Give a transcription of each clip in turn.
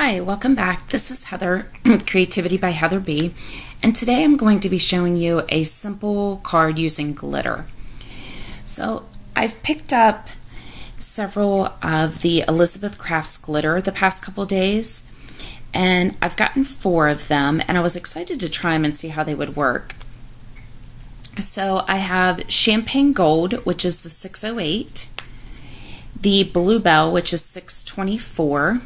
Hi, welcome back. This is Heather with Creativity by Heather B. And today I'm going to be showing you a simple card using glitter. So I've picked up several of the Elizabeth Crafts glitter the past couple days, and I've gotten 4 of them, and I was excited to try them and see how they would work. So I have Champagne Gold, which is the 608, the Bluebell, which is 624,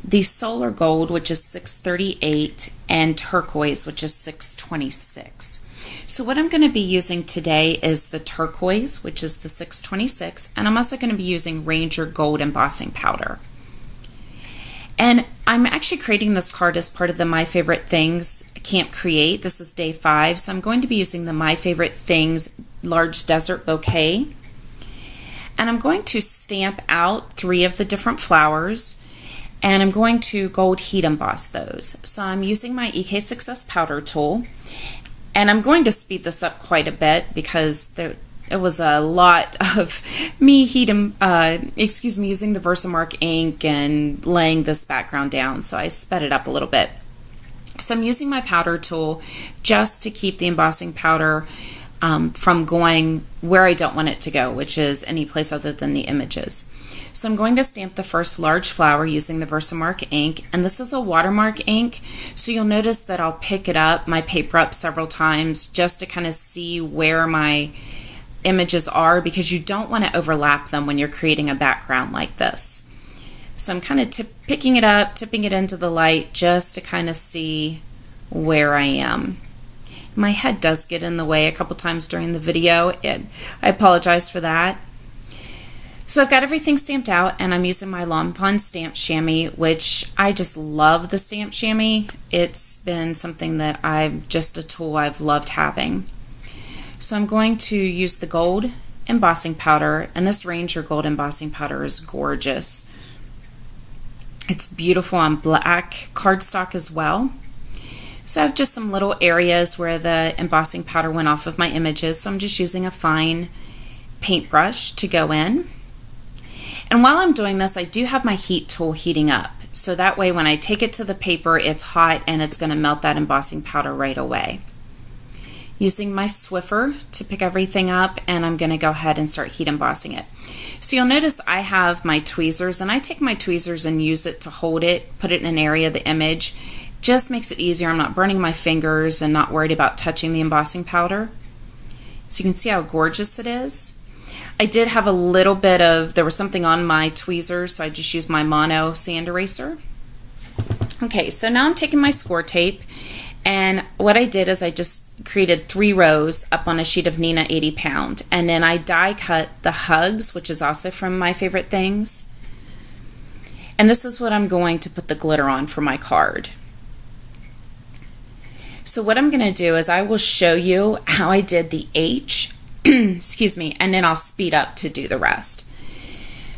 the Solar Gold, which is 638, and Turquoise, which is 626. So what I'm going to be using today is the Turquoise, which is the 626, and I'm also going to be using Ranger Gold embossing powder. And I'm actually creating this card as part of the My Favorite Things Camp Create. This is day 5, so I'm going to be using the My Favorite Things Large Desert Bouquet. And I'm going to stamp out 3 of the different flowers, and I'm going to gold heat emboss those. So I'm using my EK Success powder tool, and I'm going to speed this up quite a bit because it was a lot of me using the Versamark ink and laying this background down, so I sped it up a little bit. So I'm using my powder tool just to keep the embossing powder from going where I don't want it to go, which is any place other than the images. So I'm going to stamp the first large flower using the Versamark ink, and this is a watermark ink, so you'll notice that I'll pick it up, my paper up several times just to kind of see where my images are, because you don't want to overlap them when you're creating a background like this. So I'm kind of picking it up, tipping it into the light just to kind of see where I am. My head does get in the way a couple times during the video. I apologize for that. So I've got everything stamped out, and I'm using my Lawn Fawn Stamp Chamois, which I just love the Stamp Chamois. It's been something that just a tool I've loved having. So I'm going to use the gold embossing powder, and this Ranger Gold embossing powder is gorgeous. It's beautiful on black cardstock as well. So I have just some little areas where the embossing powder went off of my images, so I'm just using a fine paintbrush to go in. And while I'm doing this, I do have my heat tool heating up, so that way when I take it to the paper, it's hot and it's going to melt that embossing powder right away. Using my Swiffer to pick everything up, and I'm going to go ahead and start heat embossing it. So you'll notice I have my tweezers, and I take my tweezers and use it to hold it, put it in an area of the image. Just makes it easier. I'm not burning my fingers and not worried about touching the embossing powder. So you can see how gorgeous it is. I did have a little bit there was something on my tweezers, so I just used my Mono sand eraser. Okay, so now I'm taking my score tape, and what I did is I just created 3 rows up on a sheet of Neenah 80 pound, and then I die cut the hugs, which is also from My Favorite Things. And this is what I'm going to put the glitter on for my card. So what I'm going to do is I will show you how I did the H, excuse me, and then I'll speed up to do the rest.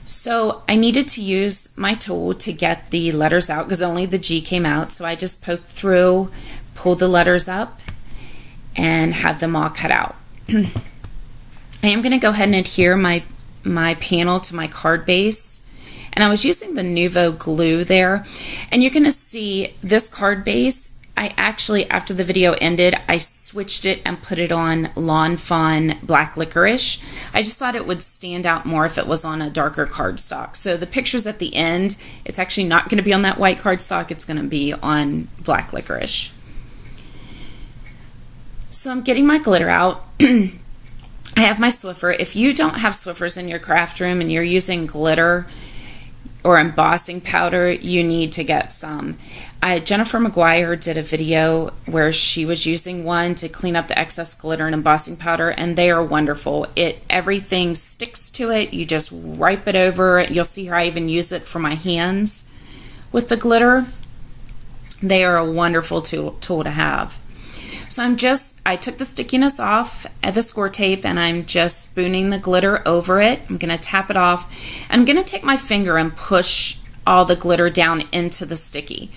So I needed to use my tool to get the letters out because only the G came out, so I just poked through, pulled the letters up, and have them all cut out. I am going to go ahead and adhere my panel to my card base, and I was using the Nuvo glue there, and you're going to see this card base. I actually, after the video ended, I switched it and put it on Lawn Fawn Black Licorice. I just thought it would stand out more if it was on a darker cardstock. So the pictures at the end, it's actually not going to be on that white cardstock, it's going to be on Black Licorice. So I'm getting my glitter out. I have my Swiffer. If you don't have Swiffers in your craft room and you're using glitter or embossing powder, you need to get some. Jennifer McGuire did a video where she was using one to clean up the excess glitter and embossing powder, and they are wonderful. Everything sticks to it. You just wipe it over. You'll see here I even use it for my hands with the glitter. They are a wonderful tool to have. So I took the stickiness off at the score tape, and I'm just spooning the glitter over it. I'm going to tap it off. I'm going to take my finger and push all the glitter down into the sticky.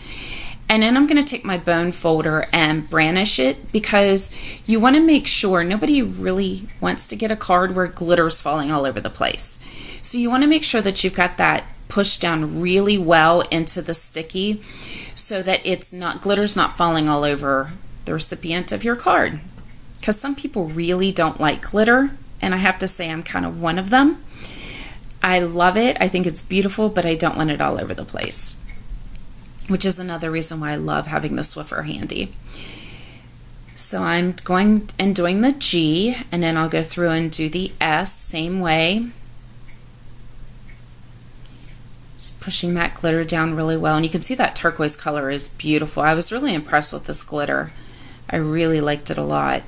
And then I'm going to take my bone folder and brandish it, because you want to make sure nobody really wants to get a card where glitter's falling all over the place. So you want to make sure that you've got that push down really well into the sticky so that glitter's not falling all over the recipient of your card. Because some people really don't like glitter, and I have to say I'm kind of one of them. I love it. I think it's beautiful, but I don't want it all over the place, which is another reason why I love having the Swiffer handy. So I'm going and doing the G, and then I'll go through and do the S same way. Just pushing that glitter down really well, and you can see that turquoise color is beautiful. I was really impressed with this glitter. I really liked it a lot.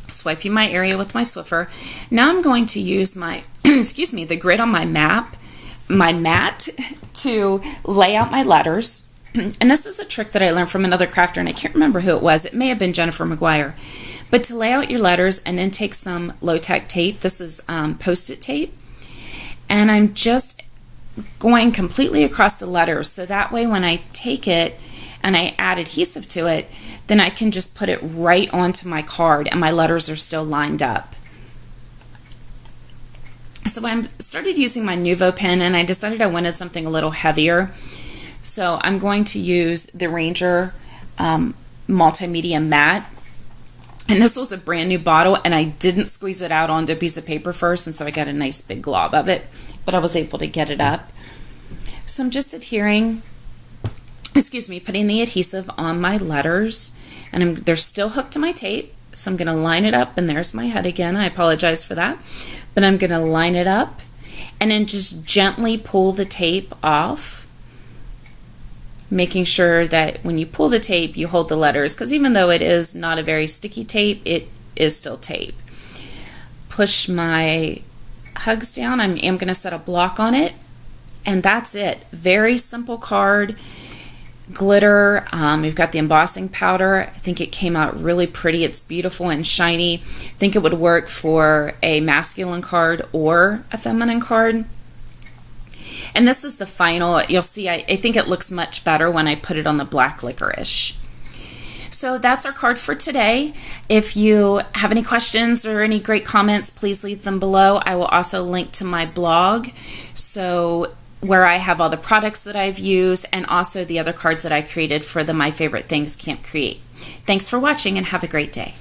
Swiping my area with my Swiffer. Now I'm going to use my, the grid on my mat to lay out my letters. And this is a trick that I learned from another crafter, and I can't remember who it was. It may have been Jennifer McGuire. But to lay out your letters and then take some low-tech tape. This is Post-it tape. And I'm just going completely across the letters, so that way when I take it and I add adhesive to it, then I can just put it right onto my card and my letters are still lined up. So I started using my Nuvo pen, and I decided I wanted something a little heavier. So I'm going to use the Ranger Multimedia Matte. And this was a brand new bottle, and I didn't squeeze it out onto a piece of paper first, and so I got a nice big glob of it, but I was able to get it up. So I'm just putting the adhesive on my letters, and they're still hooked to my tape, so I'm going to line it up, and there's my head again. I apologize for that, but I'm going to line it up and then just gently pull the tape off, making sure that when you pull the tape, you hold the letters, because even though it is not a very sticky tape, it is still tape. Push my hugs down. I am going to set a block on it, and that's it. Very simple card. Glitter. We've got the embossing powder. I think it came out really pretty. It's beautiful and shiny. I think it would work for a masculine card or a feminine card. And this is the final. You'll see, I think it looks much better when I put it on the black licorice. So that's our card for today. If you have any questions or any great comments, please leave them below. I will also link to my blog, so where I have all the products that I've used and also the other cards that I created for the My Favorite Things Camp Create. Thanks for watching and have a great day.